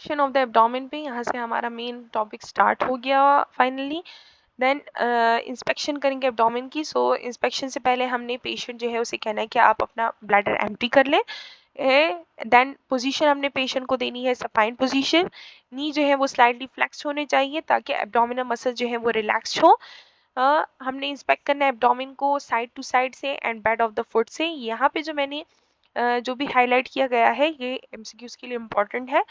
Inspection of the abdomen पे यहाँ से हमारा मेन टॉपिक स्टार्ट हो गया फाइनली। देन इंस्पेक्शन करेंगे एब्डोमेन की। सो इंस्पेक्शन से पहले हमने पेशेंट जो है उसे कहना है कि आप अपना ब्लैडर एम्प्टी कर लें। देन पोजीशन हमने पेशेंट को देनी है सपाइन पोजीशन। नी जो है वो स्लाइडली फ्लेक्स होने चाहिए ताकि एब्डोमिनल मसल जो है वो रिलैक्स हो। हमने इंस्पेक्ट करना है एब्डोमेन को साइड टू साइड से and bed of the foot से। यहाँ पे जो मैंने जो भी हाईलाइट किया गया है ये एमसीक्यूज के लिए इम्पोर्टेंट है।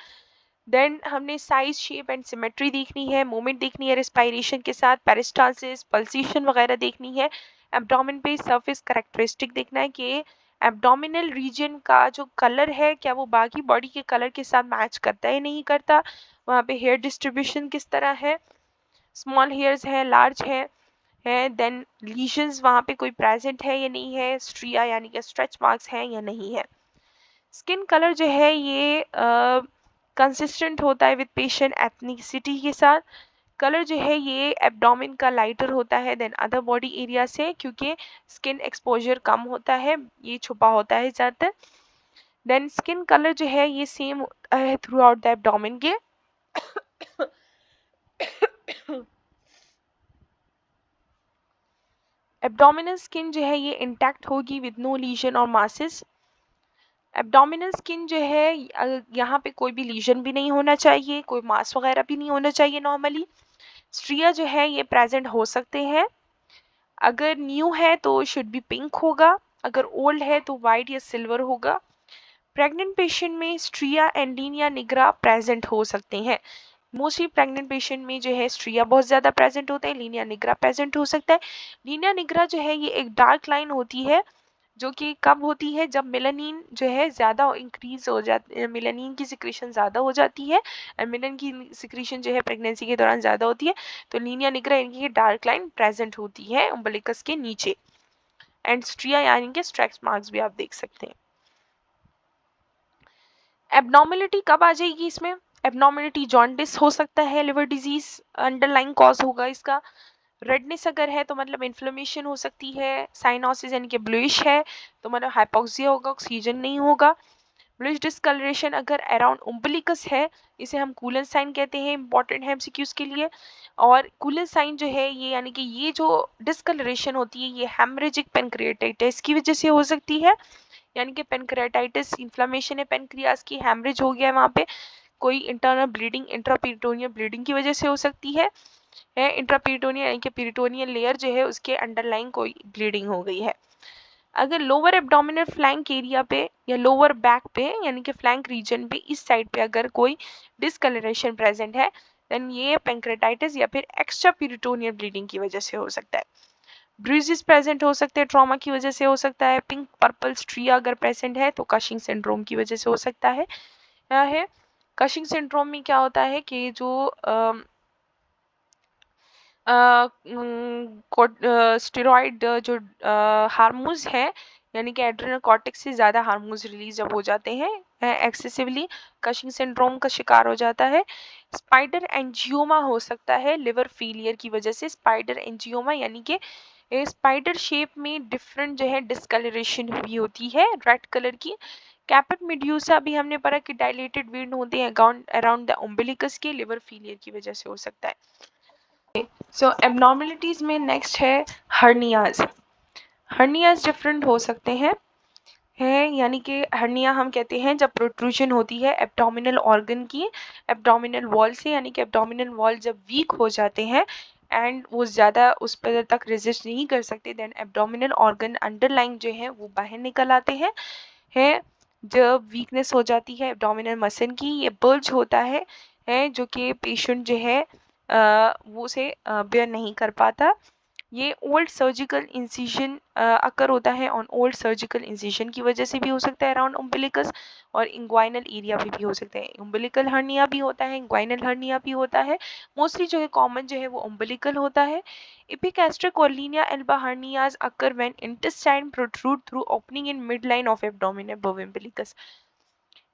देन हमने साइज शेप एंड सिमेट्री देखनी है, मूवमेंट देखनी है रेस्पायरेशन के साथ, पेरिस्टालसिस पल्सेशन वगैरह देखनी है। एब्डोमेन पे सरफेस कैरेक्टरिस्टिक देखना है कि एब्डोमिनल रीजन का जो कलर है क्या वो बाकी बॉडी के कलर के साथ मैच करता है नहीं करता, वहाँ पे हेयर डिस्ट्रीब्यूशन किस तरह है, स्मॉल हेयर्स है लार्ज है। देन लीजन्स वहाँ पे कोई प्रेजेंट है या नहीं है, स्ट्रिया यानी कि स्ट्रेच मार्क्स हैं या नहीं है। स्किन कलर जो है ये कंसिस्टेंट होता है विद पेशेंट एथनिसिटी के साथ। कलर जो है ये एब्डोमेन का लाइटर होता है देन अदर बॉडी एरिया से, क्योंकि स्किन एक्सपोजर कम होता है, ये छुपा होता है ज़्यादातर। देन स्किन कलर जो है ये सेम है थ्रू आउट द एब्डोमेन के। एब्डोमिनल स्किन जो है ये इंटैक्ट होगी विद नो लीजन और मासेस। एब्डोमिनल स्किन जो है यहाँ पे कोई भी लीजन भी नहीं होना चाहिए, कोई मास वगैरह भी नहीं होना चाहिए नॉर्मली। स्ट्रिया जो है ये प्रेजेंट हो सकते हैं, अगर न्यू है तो शुड बी पिंक होगा, अगर ओल्ड है तो वाइट या सिल्वर होगा। प्रेग्नेंट पेशेंट में स्ट्रिया एंड लीनिया निग्रा प्रेजेंट हो सकते हैं। मोस्टली प्रेग्नेंट पेशेंट में जो है स्ट्रिया बहुत ज़्यादा प्रेजेंट होता है, लीनिया निग्रा प्रेजेंट हो सकता है। लीनिया निग्रा जो है ये एक डार्क लाइन होती है जो कि कब होती है जब मेलानिन जो है ज़्यादा इंक्रीज हो जाती है, मेलानिन की सिक्रीशन ज़्यादा हो जाती है और मेलानिन की सिक्रीशन जो है प्रेगनेंसी के दौरान ज़्यादा होती है, तो लीनिया निग्रा यानी कि डार्क लाइन प्रेजेंट होती है उम्बिलिकस के नीचे। एंड स्ट्रिया यानी कि स्ट्रेच मार्क्स भी आप देख सकते हैं। एबनॉर्मेलिटी कब आ जाएगी इसमें? एबनॉर्मेलिटी जॉन्डिस हो सकता है, लिवर डिजीज अंडरलाइंग कॉज होगा इसका। रेडनेस अगर है तो मतलब इन्फ्लेमेशन हो सकती है। साइनोसिस यानी कि ब्लूइश है तो मतलब हाइपोक्सिया होगा, ऑक्सीजन नहीं होगा। ब्लूइश डिस्कलरेशन अगर अराउंड उम्बिलिकस है, इसे हम कूलन साइन कहते हैं, इंपॉर्टेंट है एमसीक्यूज के लिए। और कूलन साइन जो है ये यानी कि ये जो डिस्कलरेशन होती है ये हेमरेजिक पेनक्रियाटाइटिस की वजह से हो सकती है, यानी कि पेनक्रियाटाइटिस इन्फ्लेमेशन है पेनक्रियास की, हेमरेज हो गया है वहाँ पे, कोई इंटरनल ब्लीडिंग इंट्रापीरिटोनियल ब्लीडिंग की वजह से हो सकती है। इंट्रापीरिटोनियल यानी कि पीरिटोनियल लेयर जो है उसके अंडरलाइन कोई ब्लीडिंग हो गई है। अगर लोअर एब्डोमिनल फ्लैंक एरिया पे या लोअर बैक पे यानी कि फ्लैंक रीजन पे इस साइड पे अगर कोई डिस्कलरेशन प्रेजेंट है देन ये पेंक्रेटाइटिस या फिर एक्स्ट्रा पीरिटोनियल ब्लीडिंग की वजह से हो सकता है। ब्रूजेस प्रेजेंट हो सकते हैं, ट्रॉमा की वजह से हो सकता है। पिंक पर्पल स्ट्रिया अगर प्रेजेंट है तो कशिंग सिंड्रोम की वजह से हो सकता है। यह है कशिंग सिंड्रोम में क्या होता है कि जो स्टेरॉइड जो हार्मोन्स है यानी कि एड्रेनल कॉर्टेक्स से ज़्यादा हार्मोन्स रिलीज जब हो जाते हैं एक्सेसिवली, कशिंग सिंड्रोम का शिकार हो जाता है। स्पाइडर एंजियोमा हो सकता है लिवर फेलियर की वजह से। स्पाइडर एंजियोमा यानी कि स्पाइडर शेप में डिफरेंट जो है डिस्कलरेशन हुई होती है रेड कलर की। कैपेट मेड्यूसा भी हमने पढ़ा कि डायलेटेड वेन होते हैं अराउंड द उम्बिलिकस के, लिवर फेलियर की वजह से हो सकता है। सो एबनॉर्मलिटीज में नेक्स्ट है हर्नियाज। हर्नियाज डिफरेंट हो सकते हैं यानी कि हर्निया हम कहते हैं जब प्रोट्रूजन होती है एब्डोमिनल ऑर्गन की एब्डोमिनल वॉल से, यानी कि एब्डोमिनल वॉल जब वीक हो जाते हैं एंड वो ज़्यादा उस पर तक रेजिस्ट नहीं कर सकते देन एब्डोमिनल ऑर्गन अंडरलाइन जो है वो बाहर निकल आते हैं। जब वीकनेस हो जाती है एब्डोमिनल मसल की ये बल्ज होता है जो कि पेशेंट जो है वो उसे बेयर नहीं कर पाता। ये ओल्ड सर्जिकल इंसिजन अकर होता है ऑन ओल्ड सर्जिकल इंसिजन की वजह से भी हो सकता है अराउंड उम्बिलिकस, और इंग्वाइनल एरिया पे भी हो सकता है। उम्बिलिकल हर्निया भी होता है, इंग्वाइनल हर्निया भी होता है। मोस्टली जो है कॉमन जो है वो उम्बिलिकल होता है। एपिगैस्ट्रिक और linea alba hernias occur when intestine protrude through opening in mid line of abdomen above umbilicus.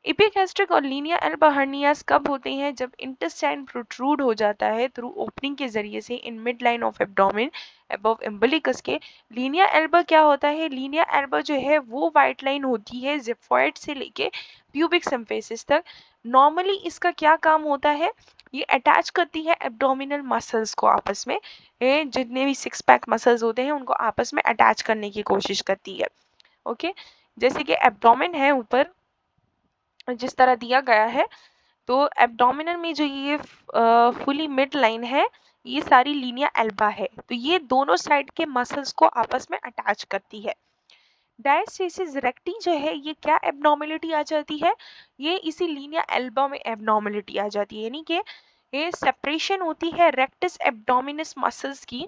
Epigastric और लीनिया एल्बा हर्नियास कब होते हैं? जब इंटेस्टाइन प्रोट्रूड हो जाता है थ्रू ओपनिंग के जरिए से in mid line of abdomen above umbilicus के। लीनिया एल्बा क्या होता है? लीनिया एल्बा जो है वो वाइट लाइन होती है जिफॉइड से लेके प्यूबिक सिम्फिसिस तक। नॉर्मली इसका क्या काम होता है, ये अटैच करती है एब्डोमिनल मसल्स को आपस में, ये जितने भी सिक्स पैक मसल्स होते हैं उनको आपस में अटैच करने की कोशिश करती है। ओके, जैसे कि एब्डोमेन है ऊपर जिस तरह दिया गया है, तो एब्डोमिनल में जो ये फुली मिड लाइन है, ये सारी लीनिया एल्बा है, तो ये दोनों साइड के मसल्स को आपस में अटैच करती है। डायस्टेसिस रेक्टी जो है, ये क्या एब्नॉर्मेलिटी आ जाती है, ये इसी लीनिया एल्बा में एब्नॉर्मेलिटी आ जाती है, यानी कि ये सेपरेशन होती है रेक्टस एब्डोमिनस मसल्स की,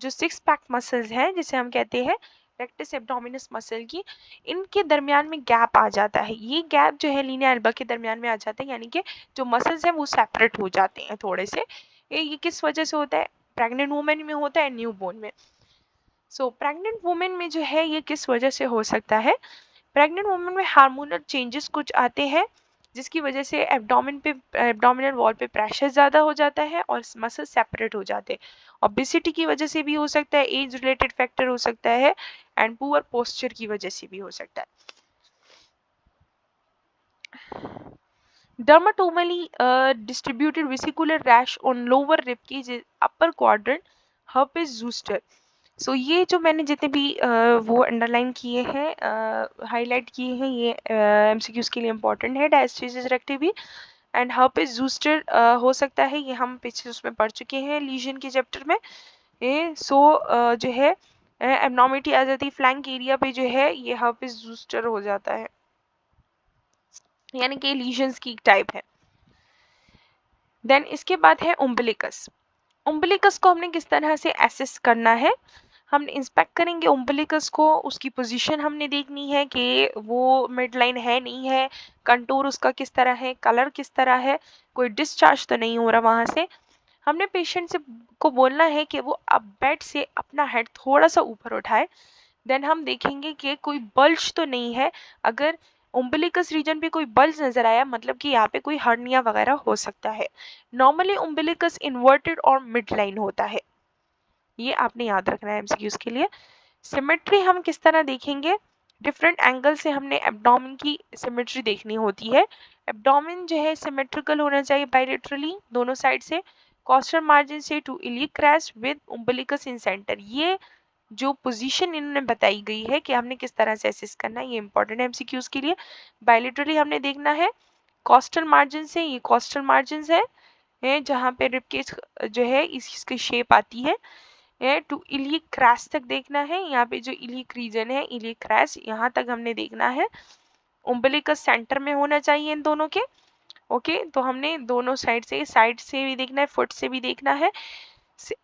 जो सिक्स पैक मसल्स हैं जिसे हम कहते हैं रेक्टस एब्डोमिनस मसल की, इनके दरमियान में गैप आ जाता है। ये गैप जो है लीनिया एल्बा के दरमियान में आ जाता है, यानी कि जो मसल्स हैं वो सेपरेट हो जाते हैं थोड़े से। ये किस वजह से होता है, प्रेग्नेंट वुमेन में होता है, न्यू बोर्न में। सो प्रेग्नेंट वुमेन में जो है ये किस वजह से हो सकता है, प्रेग्नेंट वुमेन में हार्मोनल चेंजेस कुछ आते हैं जिसकी वजह से एब्डोमिनल वॉल पे प्रेशर ज़्यादा हो जाता है और मसल सेपरेट हो जाते हैं। ओबेसिटी की वजह से भी हो सकता है, एज रिलेटेड फैक्टर हो सकता है, एंड पुअर पोस्चर की वजह से भी हो सकता है। Dermatomally distributed vesicular rash on lower rib cage is upper quadrant, herpes zoster. सो ये जो मैंने जितने भी वो अंडरलाइन किए हैं, हाईलाइट किए हैं, ये एमसीक्यूज के लिए इम्पोर्टेंट है, डायस्टेसिस रेक्टी भी एंड हर्पेस जूस्टर हो सकता है, ये हम पिछले उसमें पढ़ चुके हैं लीजन के चैप्टर में। ये जो है एब्नॉर्मिटी आ जाती है फ्लैंक एरिया पे, जो है ये हर्पेस जूस्टर हो जाता है, यानी कि लीजन्स की टाइप है। देन इसके बाद है उम्बिलिकस। उम्बिलिकस को हमने किस तरह से एसेस करना है, हम इंस्पेक्ट करेंगे उम्बिलिकस को, उसकी पोजीशन हमने देखनी है कि वो मिड लाइन है नहीं है, कंटूर उसका किस तरह है, कलर किस तरह है, कोई डिस्चार्ज तो नहीं हो रहा वहां से। हमने पेशेंट से को बोलना है कि वो अब बेड से अपना हेड थोड़ा सा ऊपर उठाए, देन हम देखेंगे कि कोई बल्ज तो नहीं है। अगर उम्बिलिकस रीजन पे कोई बल्ज नजर आया, मतलब कि यहाँ पे कोई हर्निया वगैरह हो सकता है। नॉर्मली उम्बिलिकस इन्वर्टेड और मिड लाइन होता है, ये आपने याद रखना है एमसीक्यूज के लिए। सिमेट्री हम किस तरह देखेंगे, डिफरेंट एंगल से हमने एब्डोमेन की सिमेट्री देखनी होती है। एब्डोमेन जो है सिमेट्रिकल होना चाहिए बायलेटरली दोनों साइड से, कॉस्टल मार्जिन से to iliac crest with umbilicus in centre. ये जो पोजीशन इन्होंने बताई गई है कि हमने किस तरह से असेस करना है, ये इंपॉर्टेंट है एमसीक्यूज के लिए। बायलेटरली हमने देखना है कॉस्टल मार्जिन से, ये कॉस्टल मार्जिन है जहाँ पे रिब केज जो है इसकी शेप आती है टू इलियक क्रैश तक देखना है, यहाँ पे जो इलियक रीजन है इलियक क्रैश यहाँ तक हमने देखना है। उम्बिलिकस सेंटर में होना चाहिए इन दोनों के। ओके, तो हमने दोनों साइड से भी देखना है, फुट से भी देखना है।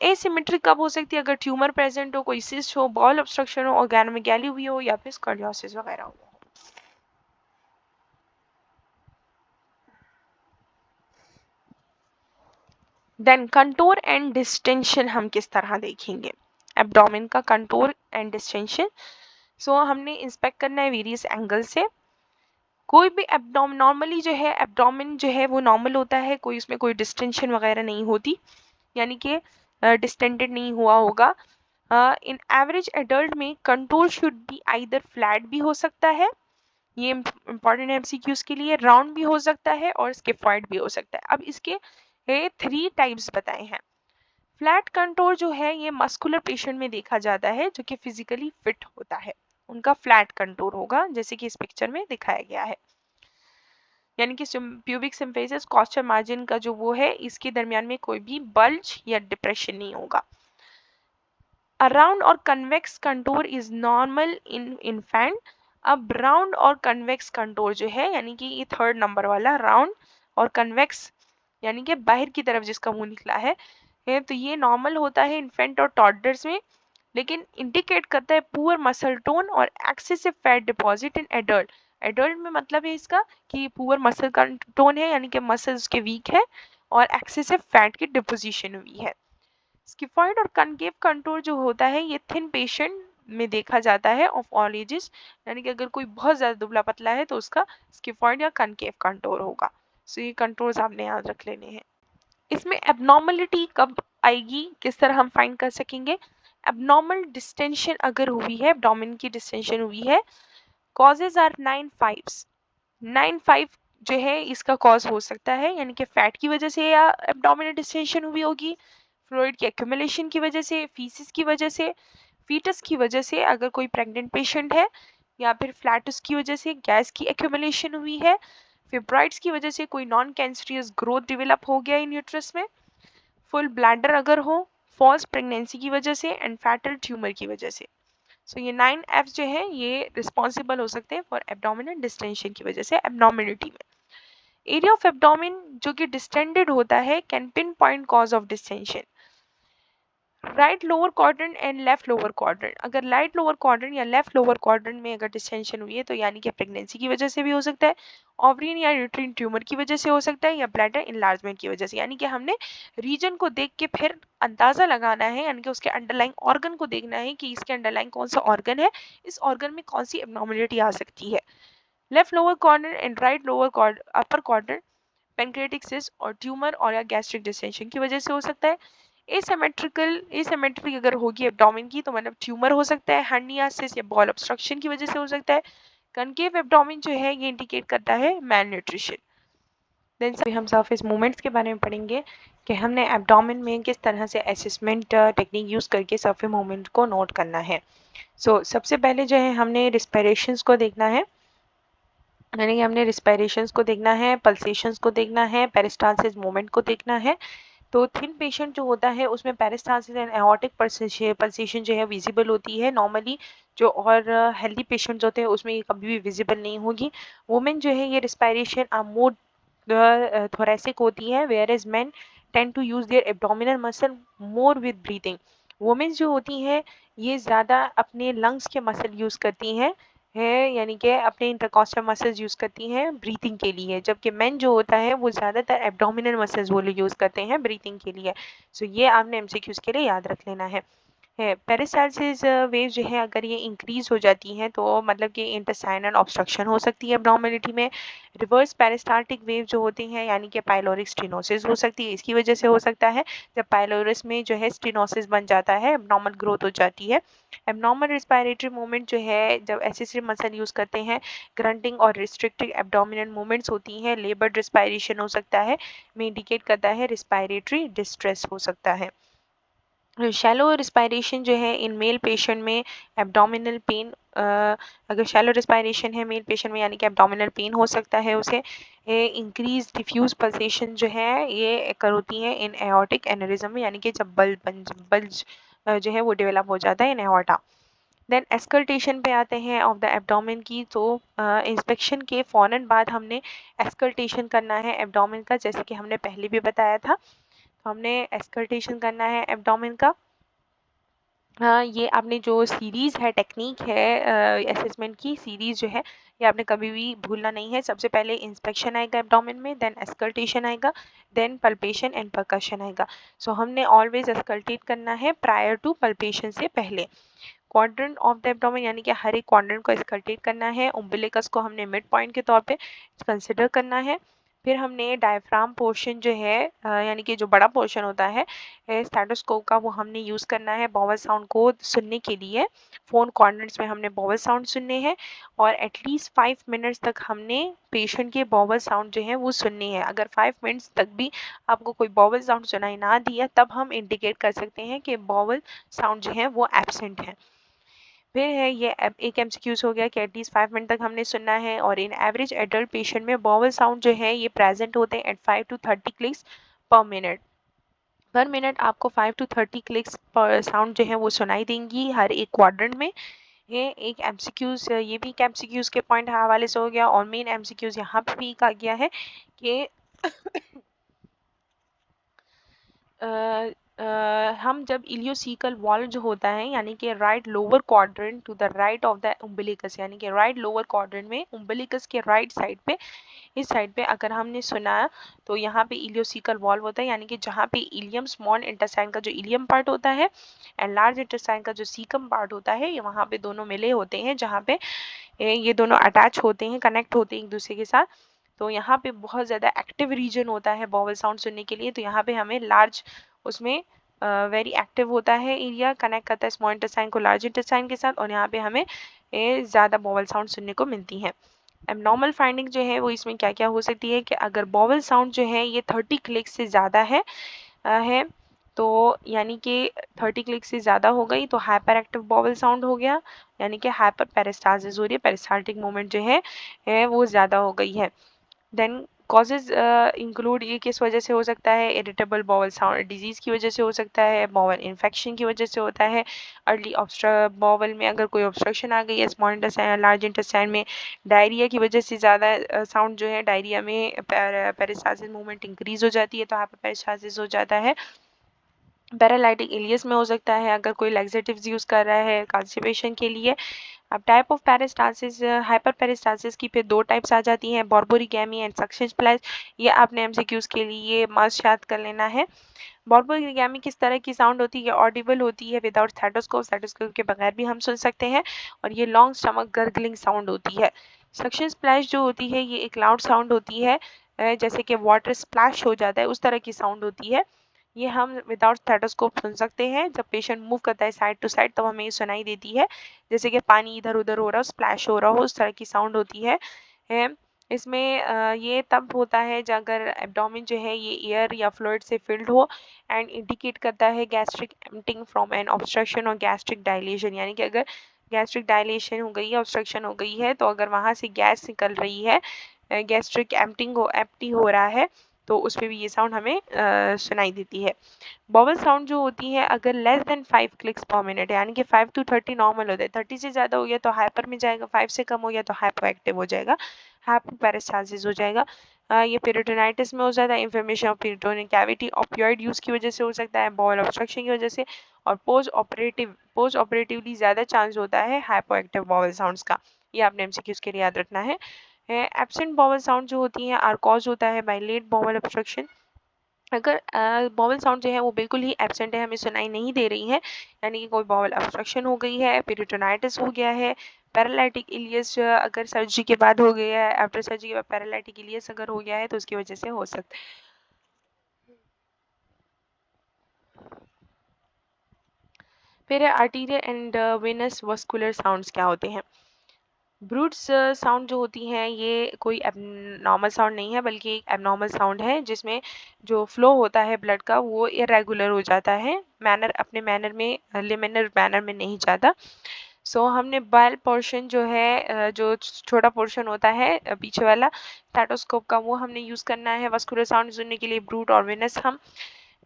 एसिमेट्री कब हो सकती है, अगर ट्यूमर प्रेजेंट हो, कोई सिस्ट हो, बॉल ऑब्स्ट्रक्शन हो, ऑर्गेनोमेगाली हुई हो, या फिर स्कॉलियोसिस वगैरह हो। देन कंटूर एंड डिस्टेंशन हम किस तरह देखेंगे, एब्डोमेन का कंटूर एंड डिस्टेंशन। सो हमने इंस्पेक्ट करना है वेरियस एंगल से। कोई भी एब्डोम नॉर्मली जो है एब्डोमेन जो है वो नॉर्मल होता है, कोई उसमें कोई डिस्टेंशन वगैरह नहीं होती, यानी कि डिस्टेंडेड नहीं हुआ होगा। इन एवरेज एडल्ट में contour should be either flat भी हो सकता है, ये इंपॉर्टेंट एमसीक्यूज के लिए, राउंड भी हो सकता है और स्किफॉइड भी हो सकता है। अब इसके 3 टाइप्स बताए हैं। फ्लैट कंटूर जो है ये मस्कुलर पेशेंट में देखा जाता है जो कि फिजिकली फिट होता है, उनका फ्लैट कंटूर होगा जैसे कि इस पिक्चर में दिखाया गया है, यानी कि प्यूबिक सिम्फेसिस कॉस्टल मार्जिन का जो वो है इसके दरमियान में कोई भी बल्ज या डिप्रेशन नहीं होगा। राउंड और convex contour is normal in infant. अब राउंड और कन्वेक्स कंटूर जो है, यानी कि ये 3rd नंबर वाला राउंड और कन्वेक्स, यानी कि बाहर की तरफ जिसका मुंह निकला है, तो ये नॉर्मल होता है इन्फेंट और टॉडलर्स में, लेकिन इंडिकेट करता है पुअर मसल टोन और excessive fat deposit in adult. Adult में मतलब है इसका कि पुअर मसल का टोन है, यानी कि मसल उसके वीक है और एक्सेसिव फैट की डिपोजिशन हुई है। स्किफॉइड और कनकेव कंटूर जो होता है ये थिन पेशेंट में देखा जाता है ऑफ ऑल एजेस, यानी कि अगर कोई बहुत ज्यादा दुबला पतला है तो उसका स्किफॉइड या कनकेव कंटूर होगा। सो ये कंटूर्स आपने याद रख लेने हैं। इसमें एबनॉर्मलिटी कब आएगी, किस तरह हम फाइंड कर सकेंगे, एबनॉर्मल डिस्टेंशन अगर हुई है, एब्डोमेन की डिस्टेंशन हुई है, कॉजेज आर 9 5 जो है इसका कॉज हो सकता है, यानी कि फैट की वजह से या एब्डोमिनल डिस्टेंशन हुई होगी, फ्लूइड की एक्यूमुलेशन की वजह से, फीसिस की वजह से, फीटस की वजह से अगर कोई प्रेग्नेंट पेशेंट है, या फिर फ्लैटस की वजह से गैस की एक्यूमुलेशन हुई है, फिब्राइड्स की वजह से कोई नॉन कैंसरियस ग्रोथ डेवलप हो गया इन यूट्रस में, फुल ब्लैडर अगर हो, फॉल्स प्रेगनेंसी की वजह से, एंड फैटल ट्यूमर की वजह से। सो ये 9 एफ जो है ये रिस्पॉन्सिबल हो सकते हैं फॉर एब्डोमिनल डिस्टेंशन की वजह से एब्नॉर्मेलिटी में। एरिया ऑफ एब्डोमिन जो कि डिस्टेंडेड होता है can pin point cause of distension. Right lower quadrant and left lower quadrant, अगर राइट लोअर क्वाड्रेंट या लेफ्ट लोअर क्वाड्रेंट में अगर डिस्टेंशन हुई है तो यानी कि प्रेगनेंसी की वजह से भी हो सकता है, ओवरियन या यूट्रिन ट्यूमर की वजह से हो सकता है, या ब्लैडर इनलार्जमेंट की वजह से। यानी कि हमने रीजन को देख के फिर अंदाजा लगाना है, यानी कि उसके अंडरलाइंग ऑर्गन को देखना है कि इसके अंडरलाइंग कौन सा ऑर्गन है, इस ऑर्गन में कौन सी एब्नॉर्मलिटी आ सकती है। Left lower quadrant and right lower upper quadrant pancreatic cyst और ट्यूमर और या गैस्ट्रिक डिस्टेंशन की वजह से हो सकता है। एसिमेट्री अगर होगी एब्डोमेन की तो मतलब ट्यूमर हो सकता है, हर्निया सिस्ट या बॉल ऑब्स्ट्रक्शन की वजह से हो सकता है। कनकेव एब्डोमेन जो है ये इंडिकेट करता है मैल न्यूट्रिशन। देन हम सरफेस मूवमेंट्स के बारे में पढ़ेंगे कि हमने एब्डोमेन में किस तरह से असेसमेंट टेक्निक यूज़ करके सरफेस मूवमेंट को नोट करना है। सबसे पहले जो है हमने रिस्पिरेशंस को देखना है, यानी कि हमने रिस्पिरेशंस को देखना है, पल्सेशंस को देखना है, पेरिस्टालसिस मूवमेंट को देखना है। तो थिन पेशेंट जो होता है उसमें पेरिस्टालसिस एंड एओर्टिक पल्सेशन जो है विजिबल होती है नॉर्मली, जो और हेल्दी पेशेंट्स होते हैं उसमें ये कभी भी विजिबल नहीं होगी। वुमेन जो है ये रिस्पिरेशन मोर thoracic होती है, whereas men tend to use their abdominal muscle more with breathing. Women's जो होती हैं ये ज़्यादा अपने लंग्स के मसल यूज़ करती हैं यानी कि अपने इंटरकॉस्टल मसल्स यूज़ करती हैं ब्रीथिंग के लिए, जबकि मेन जो होता है वो ज़्यादातर एब्डोमिनल मसल्स वो यूज़ करते हैं ब्रीथिंग के लिए। ये आपने एमसीक्यूज़ के लिए याद रख लेना है। पेरिस्टालसिस वेव जो है अगर ये इंक्रीज हो जाती हैं तो मतलब कि इंटेस्टाइनल ऑब्स्ट्रक्शन हो सकती है एब्नॉर्मलिटी में। रिवर्स पेरिस्टाल्टिक वेव जो होती हैं यानी कि पाइलोरिक स्टेनोसिस हो सकती है, इसकी वजह से हो सकता है जब पाइलोरिस में जो है स्टेनोसिस बन जाता है, एब्नॉर्मल ग्रोथ हो जाती है। एब्नॉर्मल रिस्पिरेटरी मूवमेंट जो है जब एक्सेसरी मसल यूज करते हैं, ग्रंटिंग और रिस्ट्रिक्टिव एब्डोमिनल मूवमेंट्स होती हैं, लेबर्ड रिस्पिरेशन हो सकता है, में इंडिकेट करता है रिस्पिरेटरी डिस्ट्रेस हो सकता है। शैलो रिस्पायरेशन जो है इन मेल पेशेंट में एब्डोमिनल पेन, अगर शैलो रिस्पायरेशन है मेल पेशेंट में यानी कि एब्डोमिनल पेन हो सकता है उसे। इंक्रीज डिफ्यूज पल्सेशन जो है ये अकर होती है इन एओर्टिक एनेरिज्म में, यानी कि जब बल्ज जो है वो डेवलप हो जाता है इन एओर्टा। देन एस्कल्टेशन पे आते हैं ऑफ द एब्डोमेन की। तो इंस्पेक्शन के फ़ौरन बाद हमने एस्कल्टेशन करना है एब्डोमेन का, जैसे कि हमने पहले भी बताया था। हमने एस्कल्टेशन करना है एब्डोमेन का। हाँ, ये आपने जो सीरीज़ है टेक्निक है असेसमेंट की सीरीज़ जो है ये आपने कभी भी भूलना नहीं है। सबसे पहले इंस्पेक्शन आएगा एब्डोमेन में, देन एस्कल्टेशन आएगा, देन पल्पेशन एंड परकशन आएगा। हमने ऑलवेज एस्कल्टेट करना है प्रायर टू पल्पेशन से पहले। क्वाड्रेंट ऑफ द एब्डोमेन यानी कि हर एक क्वाड्रेंट को एस्कल्टेट करना है। उम्बिलिकस को हमने मिड पॉइंट के तौर पे कंसिडर करना है। फिर हमने डायफ्राम पोर्शन जो है यानी कि जो बड़ा पोर्शन होता है स्टेथोस्कोप का, वो हमने यूज़ करना है बॉवल साउंड को सुनने के लिए। 4 क्वाड्रेंट्स में हमने बॉवल साउंड सुनने हैं और एटलीस्ट 5 मिनट्स तक हमने पेशेंट के बॉवल साउंड जो है वो सुनने हैं। अगर 5 मिनट्स तक भी आपको कोई बॉवल साउंड सुनाई ना दिया तब हम इंडिकेट कर सकते हैं कि बॉवल साउंड जो है वो एब्सेंट है। फिर है ये एक एमसीक्यूज हो गया कि एटलीस्ट 5 मिनट तक हमने सुनना है, और इन एवरेज एडल्ट पेशेंट में बॉवल साउंड जो है ये प्रेजेंट होते हैं at 5 to 30 clicks per minute. Per minute आपको 5 to 30 क्लिक्स पर साउंड जो है वो सुनाई देंगी हर एक क्वाड्रेंट में। ये एक एमसीक्यूज, ये भी एक एमसीक्यूज के पॉइंट हवाले से हो गया, और मेन एमसीक्यूज यहाँ पे भी कहा गया है कि हम जब इलियोसिकल वॉल जो होता है यानी कि right lower quadrant to the right of the umbilicus, यानी कि राइट लोअर क्वाड्रेंट में उम्बिलिकस के राइट साइड पे, इस साइड पे अगर हमने सुना तो यहाँ पे इलियोसिकल वॉल्व होता है, यानी कि जहाँ पे इलियम स्मॉल इंटेस्टाइन का जो इलियम पार्ट होता है एंड लार्ज इंटेस्टाइन का जो सीकम पार्ट होता है, ये वहाँ पे दोनों मिले होते हैं, जहाँ पे ये दोनों अटैच होते हैं, कनेक्ट होते हैं एक दूसरे के साथ। तो यहाँ पे बहुत ज़्यादा एक्टिव रीजन होता है बॉवल साउंड सुनने के लिए। तो यहाँ पे हमें लार्ज उसमें वेरी एक्टिव होता है एरिया, कनेक्ट करता है स्मॉल इंटेस्टाइन को लार्ज इंटेस्टाइन के साथ, और यहाँ पे हमें ज़्यादा बॉवल साउंड सुनने को मिलती हैं। एबनॉर्मल फाइंडिंग जो है वो इसमें क्या क्या हो सकती है कि अगर बॉवल साउंड जो है ये 30 क्लिक से ज़्यादा है तो यानी कि 30 क्लिक से ज़्यादा हो गई तो हाइपर एक्टिव बॉवल साउंड हो गया, यानी कि हाइपर पेरिस्टालसिस हो रही है, पेरिस्टाल्टिक मूवमेंट जो है वो ज़्यादा हो गई है। देन कॉजेज इंक्लूड ये किस वजह से हो सकता है, इरिटेबल बाउल साउंड डिजीज की वजह से हो सकता है, बाउल इन्फेक्शन की वजह से होता है, अर्ली बाउल में अगर कोई ऑब्स्ट्रक्शन आ गई है, स्मॉल इंटेस्टाइन लार्ज इंटेस्टाइन में डायरिया की वजह से ज़्यादा साउंड जो है, डायरिया में पेरिस्टाल्सिस मूवमेंट इंक्रीज हो जाती है तो हाइपर पेरिस्टाल्सिस हो जाता है। पैरालाइटिक इलियस में हो सकता है अगर कोई लैक्सेटिव्स यूज़ कर रहा है कॉन्स्टिपेशन के लिए। अब type of peristalsis, hyper peristalsis की फिर दो टाइप्स आ जाती हैं, बॉर्बोरिगेमी एंड सक्शन स्प्लैश। ये आपने एमसीक्यूज के लिए मस्ट याद कर लेना है। बॉर्बोरिगेमी किस तरह की साउंड होती है, ऑडिबल होती है विदाउट स्टेथोस्कोप, स्टेथोस्कोप के बगैर भी हम सुन सकते हैं, और ये लॉन्ग स्टमक गर्गलिंग साउंड होती है। सक्शन स्प्लैश जो होती है ये एक लाउड साउंड होती है, जैसे कि वाटर स्प्लैश हो जाता है उस तरह की साउंड होती है। ये हम विदाउट स्टेथोस्कोप सुन सकते हैं, जब पेशेंट मूव करता है साइड टू साइड तब हमें ये सुनाई देती है, जैसे कि पानी इधर उधर हो रहा हो, स्प्लैश हो रहा हो, उस तरह की साउंड होती है। इसमें ये तब होता है जब अगर एब्डोमेन जो है ये एयर या फ्लूइड से फिल्ड हो एंड इंडिकेट करता है gastric emptying from an obstruction और गैस्ट्रिक डायलेशन, यानी कि अगर गैस्ट्रिक डायलेशन हो गई है, ऑब्स्ट्रक्शन हो गई है, तो अगर वहाँ से गैस निकल रही है, गैस्ट्रिक एम्प्टी हो रहा है, तो उस पे भी ये साउंड हमें सुनाई देती है। बॉवल साउंड जो होती है अगर less than 5 clicks per minute, यानी कि 5 to 30 नॉर्मल होता है, 30 से ज़्यादा हो गया तो हाइपर में जाएगा, 5 से कम हो गया तो हाइपो एक्टिव हो जाएगा, हाइपो पेरिस्टाल्सिस हो जाएगा। ये पेरिटोनाइटिस में हो जाता है, inflammation of peritoneal cavity, ऑपियोइड use की वजह से हो सकता है, बॉवल ऑब्स्ट्रक्शन की वजह से, और पोस्ट ऑपरेटिवली ज़्यादा चांस होता है हाइपो एक्टिव बॉवल साउंड्स का। ये आपने एमसीक्यूज के लिए याद रखना है। एब्सेंट बॉवल साउंड जो होती है आर कॉज होता है बाय लेट बॉवल ऑब्स्ट्रक्शन। अगर बॉवल साउंड जो है वो बिल्कुल ही एब्सेंट है, हमें सुनाई नहीं दे रही है, यानी कि कोई बॉवल ऑब्स्ट्रक्शन हो गई है, पेरिटोनाइटिस हो गया है, पैरालाइटिक इलियस अगर सर्जरी के बाद हो गया है, आफ्टर सर्जरी के बाद पैरालाइटिक इलियस अगर हो गया है तो उसकी वजह से हो सकता है। फिर arterial and venous vascular sounds क्या होते हैं। ब्रूट्स साउंड जो होती हैं ये कोई एबनॉर्मल साउंड नहीं है, बल्कि एक एबनॉर्मल साउंड है जिसमें जो फ्लो होता है ब्लड का वो इरेगुलर हो जाता है, मैनर अपने मैनर में लिमिनर मैनर में नहीं जाता। सो हमने बाइल पोर्शन जो है जो छोटा पोर्शन होता है पीछे वाला स्टेथोस्कोप का, वो हमने यूज़ करना है वस्कुलर साउंड सुनने के लिए। ब्रूट और वेनस हम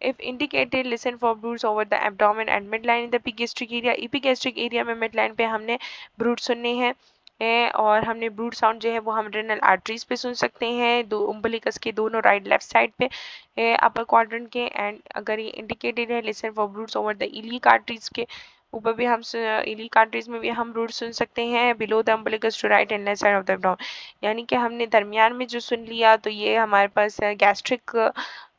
if indicated listen for broods over the abdomen and midline in the epigastric area, epigastric area में midline पे हमने ब्रूड सुनने हैं, और हमने ब्रूड साउंड जो है वो हम रेनल आर्टरीज पे सुन सकते हैं, दो उम्बिलिकस के दोनों राइट लेफ्ट साइड पे अपर क्वाड्रेंट के। एंड अगर ये इंडिकेटेड है listen for breeds over the iliac arteries के ऊपर भी हम इलियक आर्टरीज में भी हम ब्रूड सुन सकते हैं, below the umbilicus to right and left side of the abdomen, यानी कि हमने दरमियान में जो सुन लिया तो ये हमारे पास गैस्ट्रिक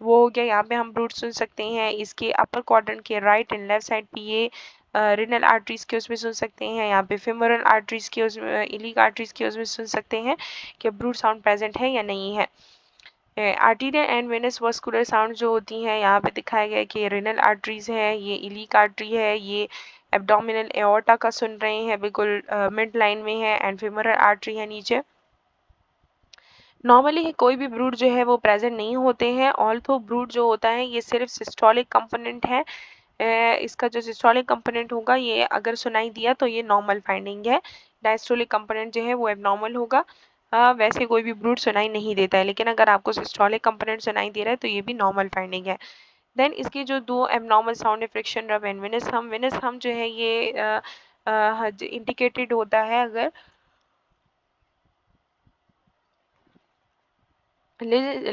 वो हो गया, यहाँ पे हम ब्रूड सुन सकते हैं। इसके अपर क्वाड्रेंट के राइट एंड लेफ्ट साइड पे ये रिनल आर्टरीज के उसमें सुन सकते हैं, यहाँ पे फेमोरल आर्टरीज के उसमें, इलिक आर्टरीज के उसमें सुन सकते हैं कि ब्रूड साउंड प्रेजेंट है या नहीं है। Arterial and venous vascular sound जो होती हैं यहाँ पे दिखाया गया है कि रिनल आर्टरीज है, ये इलिक आर्टरी है, ये एब्डोमिनल एओर्टा का सुन रहे हैं, बिल्कुल मिड लाइन में है, एंड फेमोरल आर्टरी है नीचे। नॉर्मली कोई भी ब्रूड जो है वो प्रेजेंट नहीं होते हैं, ऑल्थो ब्रूड जो होता है ये सिर्फ सिस्टोलिक कंपोनेंट है, इसका जो सिस्टोलिक कंपोनेंट होगा ये अगर सुनाई दिया तो ये नॉर्मल फाइंडिंग है, डायस्टोलिक कंपोनेंट जो है वो एबनॉर्मल होगा। वैसे कोई भी ब्रूड सुनाई नहीं देता है, लेकिन अगर आपको सिस्टोलिक कंपोनेंट सुनाई दे रहा है तो ये भी नॉर्मल फाइंडिंग है। देन इसके जो दो एबनॉर्मल साउंड है फ्रिक्शन रब एंड विनस हम जो है ये इंडिकेटेड होता है अगर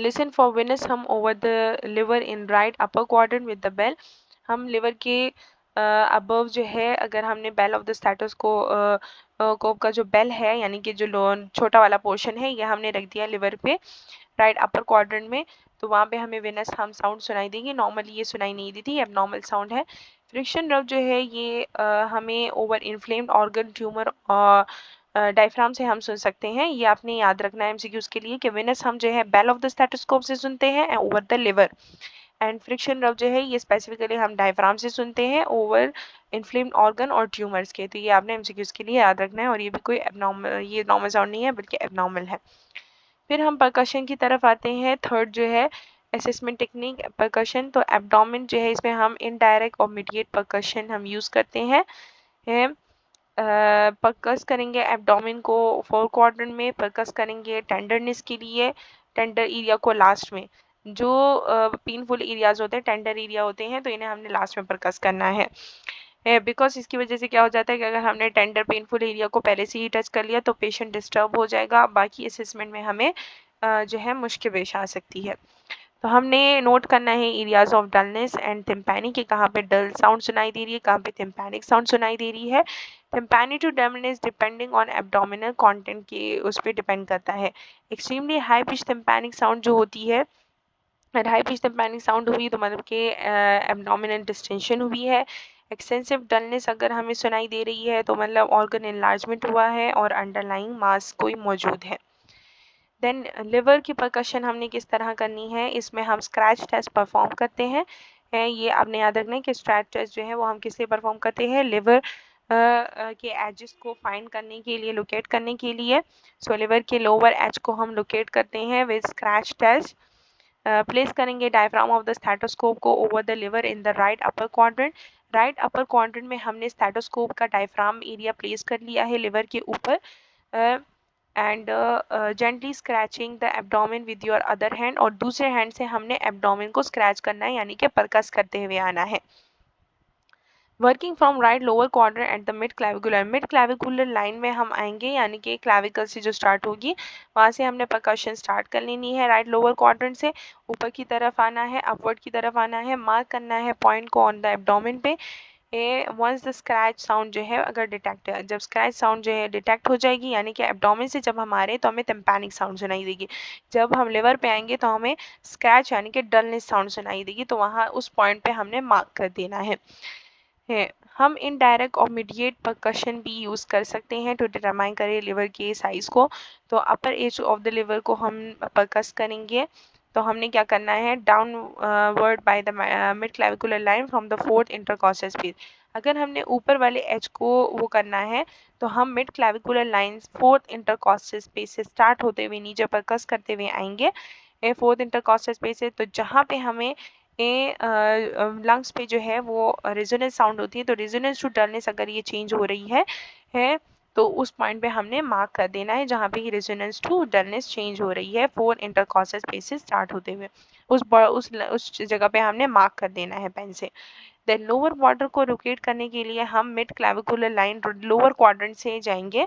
listen for venous hum over the liver in right upper quadrant with the bell। हम लिवर के अबव जो है अगर हमने बेल ऑफ द स्टेटस को कोप का जो बेल है यानी कि जो छोटा वाला पोर्शन है ये हमने रख दिया लिवर पे राइट अपर क्वाड्रेंट में, तो वहाँ पे हमें वेनस हम साउंड सुनाई देंगे, नॉर्मली ये सुनाई नहीं देती, एबनॉर्मल साउंड है। फ्रिक्शन रब जो है ये हमें ओवर इन्फ्लेम्ड ऑर्गन ट्यूमर और डायफ्राम से हम सुन सकते हैं, ये आपने याद रखना है एमसीक्यूज के लिए कि वेनस हम जो है बेल ऑफ द स्टेथोस्कोप से सुनते हैं over the liver, and friction रब जो है ये स्पेसिफिकली हम डायफ्राम से सुनते हैं ओवर इन्फ्लेम्ड ऑर्गन और ट्यूमर्स के। तो ये आपने एमसीक्यूज के लिए याद रखना है, और ये भी कोई एबनॉर्मल, ये नॉर्मल साउंड नहीं है बल्कि एबनॉर्मल है। फिर हम परकशन की तरफ आते हैं। थर्ड जो है असेसमेंट टेक्निक परकशन। तो एब्डोमेन जो है इसमें हम इनडायरेक्ट और मीडिएट परकशन हम यूज करते हैं। परकस करेंगे एब्डोमेन को 4 क्वाड्रेंट में, परकस करेंगे टेंडरनेस के लिए, टेंडर एरिया को लास्ट में। जो पेनफुल एरियाज होते हैं, टेंडर एरिया होते हैं, तो इन्हें हमने लास्ट में परकस करना है। बिकॉज इसकी वजह से क्या हो जाता है कि अगर हमने टेंडर पेनफुल एरिया को पहले से ही टच कर लिया तो पेशेंट डिस्टर्ब हो जाएगा, बाकी असेसमेंट में हमें जो है मुश्किल पेश आ सकती है। तो हमने नोट करना है एरियाज ऑफ डलनेस एंड टिम्पैनी के, कहाँ पे डल साउंड सुनाई दे रही है, कहाँ पे टिम्पैनिक साउंड सुनाई दे रही है। Tympany to dullness depending on abdominal content के उस पर डिपेंड करता है। Extremely high pitch tympanic sound जो होती है, हाई पिच टिम्पैनिक साउंड हुई तो मतलब कि एब्डोमिनल डिस्टेंशन हुई है। एक्सटेंसिव डलनेस अगर हमें सुनाई दे रही है तो मतलब ऑर्गन एनलार्जमेंट हुआ है और अंडरलाइंग मास कोई मौजूद है। देन लिवर की परकशन हमने किस तरह करनी है, इसमें हम स्क्रैच टेस्ट परफॉर्म करते हैं। ये आपने याद रखना है कि स्क्रैच टेस्ट जो है वो हम किस लिए परफॉर्म करते हैं, लिवर के एजेस को फाइंड करने के लिए, लोकेट करने के लिए। सो लिवर के लोअर एज को हम लोकेट करते हैं विद स्क्रैच टेस्ट। प्लेस करेंगे डायफ्राम ऑफ द स्टेथोस्कोप को over the liver in the right upper quadrant. Right upper quadrant में हमने स्टेथोस्कोप का डायफ्राम एरिया प्लेस कर लिया है लिवर के ऊपर। And gently scratching the abdomen with your other hand, और दूसरे हैंड से हमने एब्डोमेन को स्क्रैच करना है, यानी कि परकस करते हुए आना है। Working from right lower quadrant at the mid clavicular line में हम आएंगे, यानी कि क्लाविकल से जो स्टार्ट होगी वहां से हमने परकशन स्टार्ट कर लेनी है। राइट लोअर क्वाड्रेंट से ऊपर की तरफ आना है, अपवर्ड की तरफ आना है, मार्क करना है पॉइंट को ऑन द एब्डोमेन पे। वंस द स्क्रैच साउंड जो है अगर डिटेक्ट है, जब स्क्रैच साउंड जो है डिटेक्ट हो जाएगी, यानी कि एब्डोमेन से जब हम आ रहे हैं तो हमें टिम्पैनिक साउंड सुनाई देगी। जब हम लिवर पे आएंगे तो हमें स्क्रैच यानी कि डलनेस साउंड सुनाई देगी, तो वहाँ उस पॉइंट पे हमने मार्क कर देना है। हम इनडायरेक्ट और मीडिएट परकशन भी यूज कर सकते हैं टू डिटरमाइन करें लिवर के साइज को। तो अपर एज ऑफ द लिवर को हम परकस करेंगे, तो हमने क्या करना है, downward by the mid clavicular line from the fourth intercostal space. अगर हमने ऊपर वाले एज को वो करना है तो हम mid clavicular line fourth intercostal space से स्टार्ट होते हुए नीचे परकस करते हुए आएंगे। फोर्थ इंटरकॉस्टल स्पेस है तो जहाँ पे हमें लंग्स पे जो है वो रेजोनेंस साउंड होती है, तो रेजोनेंस टू डलनेस अगर ये चेंज हो रही है तो उस पॉइंट पे हमने मार्क कर देना है जहाँ पे रेजोनेंस टू डलनेस चेंज हो रही है 4 इंटरकॉस्टल स्पेस से स्टार्ट होते हुए, उस जगह पे हमने मार्क कर देना है पेन से। देन लोअर क्वाड्रेंट को लोकेट करने के लिए हम mid clavicular line lower quadrant से जाएंगे।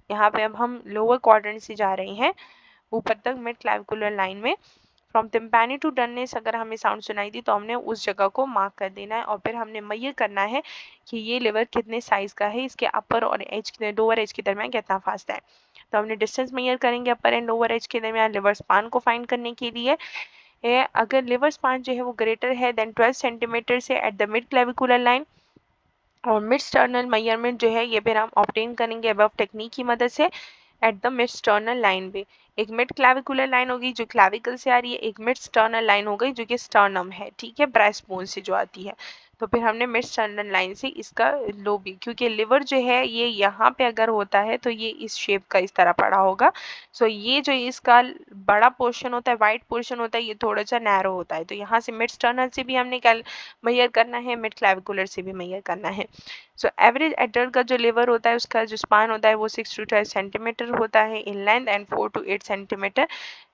यहाँ पे अब हम लोअर क्वाड्रेंट से जा रहे हैं ऊपर तक मिड क्लाविकुलर लाइन में। फ्रॉम टिम्पैनी टू डलनेस अगर हमें साउंड सुनाई दी तो हमने उस जगह को मार्क कर देना है, और फिर हमने मेजर करना है कि ये लिवर कितने साइज का है, इसके अपर और एज लोअर एज के दरमियान कितना फास्ट है। तो हमने डिस्टेंस मेजर करेंगे अपर एंड लोअर एज के दरमियान लिवर स्पान को फाइंड करने के लिए। अगर लिवर स्पान जो है वो ग्रेटर है देन 12 सेंटीमीटर से at the mid clavicular line, और मिड स्टर्नल मेजरमेंट जो है ये फिर हम ऑब्टेन करेंगे अबव टेक्निक की मदद से at the mid sternal line पे। एक मिड क्लाविकुलर लाइन होगी जो क्लाविकल से आ रही है, एक मिड स्टर्नल लाइन हो गई जो कि स्टर्नम है, ठीक है, ब्रेस्ट बोन से जो आती है। तो फिर हमने मिड स्टर्नल लाइन से इसका लो भी, क्योंकि लिवर जो है ये यहाँ पे अगर होता है तो ये इस शेप का इस तरह पड़ा होगा। सो ये जो इसका बड़ा पोर्शन होता है, वाइट पोर्शन होता है, ये थोड़ा सा नैरो होता है, तो यहाँ से मिड स्टर्नल से भी हमने मेजर करना है, मिड क्लाविकुलर से भी मेजर करना है। सो एवरेज एडल्ट का जो लिवर होता है उसका जो स्पान होता है वो 6 to 12 सेंटीमीटर होता है in length and 4 to 8 centimetre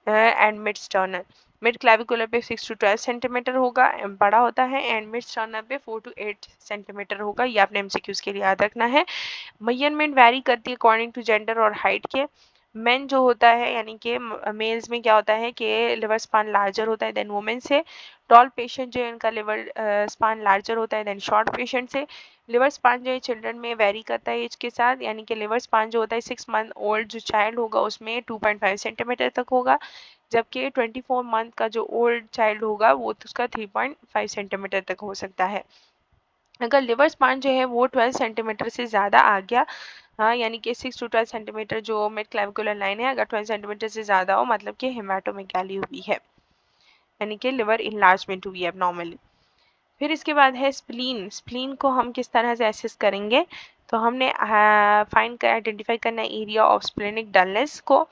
and mid sternal. Mid clavicular पे 6 to 12 सेंटीमीटर होगा, बड़ा होता है, एंड मिड स्टर्नल पे 4 to 8 सेंटीमीटर होगा। ये आपने एमसीक्यूज के लिए याद रखना है। मेजरमेंट वैरी करती है अकॉर्डिंग टू जेंडर और हाइट के। मेन जो होता है यानी कि मेल्स में क्या होता है कि लिवर स्पान लार्जर होता है देन वुमेन से। टॉल पेशेंट जो है इनका लिवर स्पान लार्जर होता है देन शॉर्ट पेशेंट से। लिवर स्पान जो है चिल्ड्रन में वेरी करता है एज के साथ, यानी कि लिवर स्पान जो होता है 6 मंथ ओल्ड जो चाइल्ड होगा उसमें 2.5 सेंटीमीटर तक होगा, जबकि 24 मंथ का जो ओल्ड चाइल्ड होगा वो उसका 3.5 सेंटीमीटर तक हो सकता है। अगर लिवर स्पान जो है वो 12 सेंटीमीटर से ज़्यादा आ गया, हाँ, यानी कि 6 to 12 सेंटीमीटर जो मिड क्लेविकुलर लाइन है अगर 12 सेंटीमीटर से ज़्यादा हो मतलब कि हेमाटोमेगाली हुई है, यानी कि लिवर इनलार्जमेंट हुई है एबनॉर्मली। फिर इसके बाद है स्प्लीन। स्प्लीन को हम किस तरह से एसेस करेंगे, तो हमने आइडेंटिफाई करना है एरिया ऑफ स्प्लेनिक डलनेस को।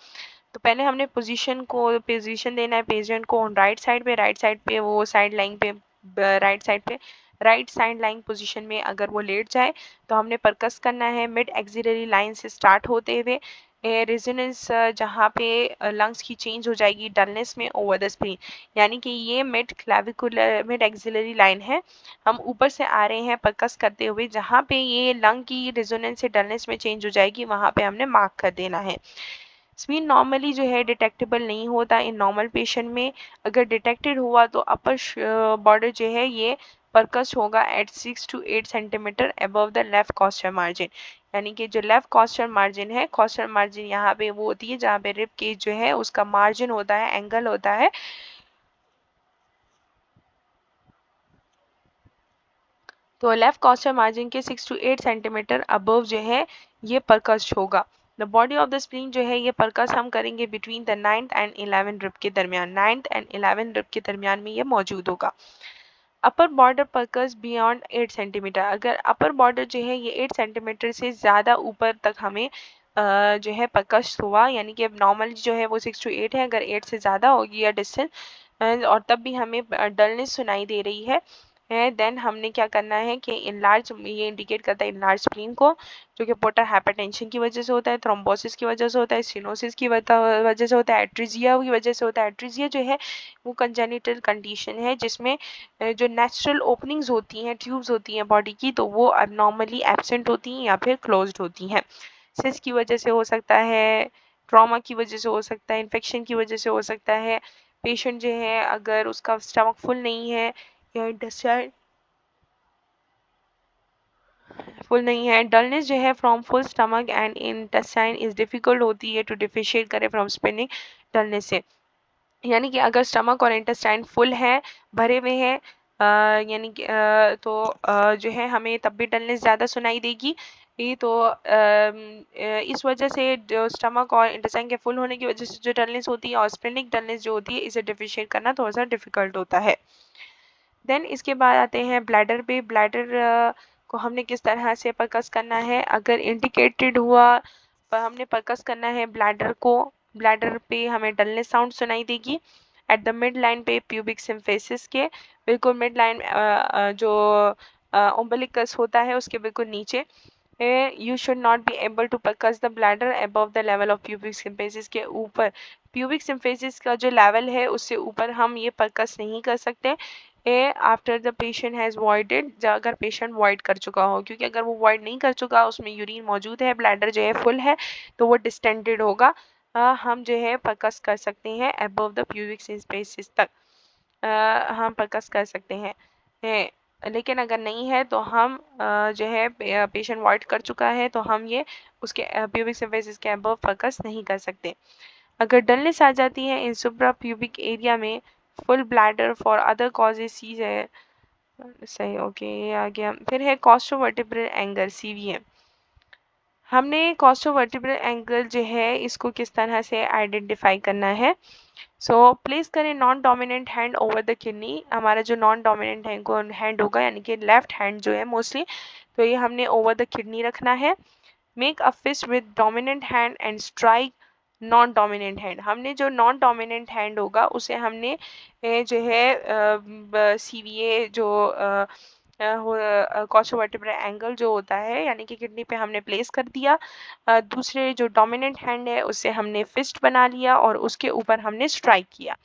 तो पहले हमने पोजीशन देना है पेशेंट को राइट साइड पे वो साइड लाइन पे राइट साइड लाइन पोजीशन में अगर वो लेट जाए तो हमने परकस करना है मिड एक्सिलरी लाइन से स्टार्ट होते हुए रेजोनेंस जहाँ पे लंग्स की चेंज हो जाएगी डलनेस में ओवर द स्प्लीन, यानी कि ये मिड एक्सिलरी लाइन है। हम ऊपर से आ रहे हैं परकस करते हुए, जहाँ पे ये लंग की रेजोनेंस से डलनेस में चेंज हो जाएगी वहाँ पे हमने मार्क कर देना है। स्वीन नॉर्मली जो है डिटेक्टेबल नहीं होता इन नॉर्मल पेशेंट में। अगर डिटेक्टेड हुआ तो अपर बॉर्डर जो है ये परकस होगा at 6 to 8 centimetre above the left costal margin, यानी कि जो लेफ्ट कॉस्टर मार्जिन है, कॉस्टर मार्जिन यहाँ पे वो होती है जहाँ पे रिब केज जो है उसका मार्जिन होता है, एंगल होता है। तो लेफ्ट कॉस्टर मार्जिन के 6 to 8 सेंटीमीटर अबव जो है ये परकस होगा। The body of the spleen जो है ये परकस हम करेंगे between the 9th and 11th rib के दरमियान, 9th and 11th रिब के दरमियान में ये मौजूद होगा। अपर बॉर्डर परकस बियॉन्ड 8 सेंटीमीटर, अगर अपर बॉर्डर जो है ये 8 सेंटीमीटर से ज़्यादा ऊपर तक हमें जो है परकस हुआ, यानी कि अब नॉर्मली जो है वो 6 to 8 है, अगर 8 से ज़्यादा होगी या डिस्टेंस और तब भी हमें डलनेस सुनाई दे रही है, देन हमने क्या करना है कि इनलार्ज, ये इंडिकेट करता है इनलार्ज स्प्लीन को, जो कि पोर्टल हाइपरटेंशन की वजह से होता है, थ्रोम्बोसिस की वजह से होता है, स्टेनोसिस की वजह से होता है, एट्रीजिया की वजह से होता है। एट्रीजिया जो है वो कंजेनिटल कंडीशन है जिसमें जो नेचुरल ओपनिंग्स होती हैं, ट्यूब्स होती हैं बॉडी की, तो वो अबनॉर्मली एब्सेंट होती हैं या फिर क्लोज्ड होती हैं। सिस की वजह से हो सकता है, ट्रॉमा की वजह से हो सकता है, इन्फेक्शन की वजह से हो सकता है। पेशेंट जो है अगर उसका स्टमक फुल नहीं है या इंटेस्टाइन फुल नहीं है, डलनेस जो है from full stomach and intestine is difficult होती है टू डिफरेंशिएट करे फ्रॉम स्पिनिंग डलनेस से, यानी कि अगर स्टमक और इंटेस्टाइन फुल है, भरे हुए हैं, यानी कि तो जो है हमें तब भी डलनेस ज़्यादा सुनाई देगी। ये तो इस वजह से जो स्टमक और इंटेस्टाइन के फुल होने की वजह से जो डलनेस होती है और स्प्लेनिक डलनेस जो होती है इसे डिफरेंशिएट करना थोड़ा सा डिफिकल्ट होता है। देन इसके बाद आते हैं ब्लैडर पे। ब्लैडर को हमने किस तरह से परकस करना है, अगर इंडिकेटेड हुआ पर हमने परकस करना है ब्लैडर को, ब्लैडर पे हमें डलनेस साउंड सुनाई देगी एट द मिड लाइन पे प्यूबिक सिम्फेसिस के बिल्कुल मिड लाइन, जो उम्बिलिकस होता है उसके बिल्कुल नीचे। You should not be able to percuss the bladder above the level of pubic symphysis के ऊपर, प्यूबिक सिम्फेसिस का जो लेवल है उससे ऊपर हम ये परकस नहीं कर सकते after the patient has voided, अगर पेशेंट वॉइड कर चुका हो, क्योंकि अगर वो वॉइड नहीं कर चुका उसमें यूरिन मौजूद है, ब्लैडर जो है फुल है, तो वो डिस्टेंडेड होगा। हम जो है परकस कर सकते हैं अबव द प्यूबिक सिम्फेसिस तक, हम परकस कर सकते हैं। लेकिन अगर नहीं है तो हम जो है पेशेंट वॉइड कर चुका है तो हम ये उसके प्यूबिक सिम्फेसिस के अबव परकस नहीं कर सकते। अगर डलनेस आ जाती है इन सुप्रा प्यूबिक एरिया में, full bladder for other causes see है, सही ओके ये आ गया। फिर है कॉस्टोवर्टिब्रल एंगल सीवीएम। हमने कॉस्टोवर्टिब्रल एंगल जो है इसको किस तरह से आइडेंटिफाई करना है, सो प्लेस करें non dominant hand over the kidney. हमारा जो नॉन डोमिनेंट हैंड होगा यानी कि लेफ्ट हैंड जो है मोस्टली, तो ये हमने ओवर द किडनी रखना है। Make a fist with dominant hand and strike non dominant hand. हमने जो नॉन डोमिनेंट हैंड होगा उसे हमने जो है सीवीए जो कॉस्टोवर्टिब्रल एंगल जो होता है यानी कि किडनी पे हमने प्लेस कर दिया। दूसरे जो डोमिनेंट हैंड है उससे हमने फिस्ट बना लिया और उसके ऊपर हमने स्ट्राइक किया।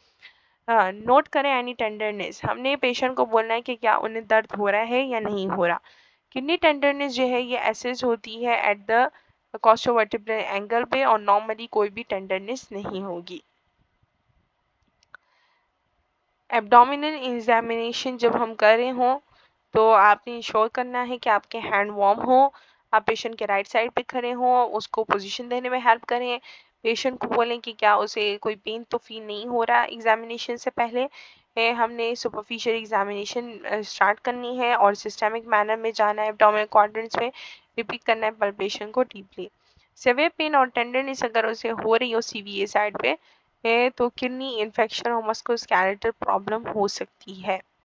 नोट करें एनी टेंडरनेस, हमने पेशेंट को बोलना है कि क्या उन्हें दर्द हो रहा है या नहीं हो रहा। किडनी टेंडरनेस जो है ये एसेस होती है एट द कॉस्टोवर्टिब्रल एंगल पे और नॉर्मली कोई भी टेंडरनेस नहीं होगी। एब्डोमिनल एग्जामिनेशन जब हम कर रहे हों तो आपने इंश्योर करना है कि आपके हैंड वार्म हो, आप पेशेंट के राइट साइड पे खड़े हों, उसको पोजीशन देने में हेल्प करें। पेशेंट को बोलें कि क्या उसे कोई पेन तो फील नहीं हो रहा एग्जामिनेशन से पहले। हमने सुपरफिशियल एग्जामिनेशन स्टार्ट करनी है और सिस्टेमिक मैनर में जाना है, एब्डोमिनल क्वाड्रेंट्स में रिपीट करना है पल्पेशन को डीपली। सेवियर पेन और टेंडरनेस अगर उसे हो रही हो सीवीए साइड पे तो किडनी इन्फेक्शन और मस्कुलोस्केलेटल प्रॉब्लम हो सकती है।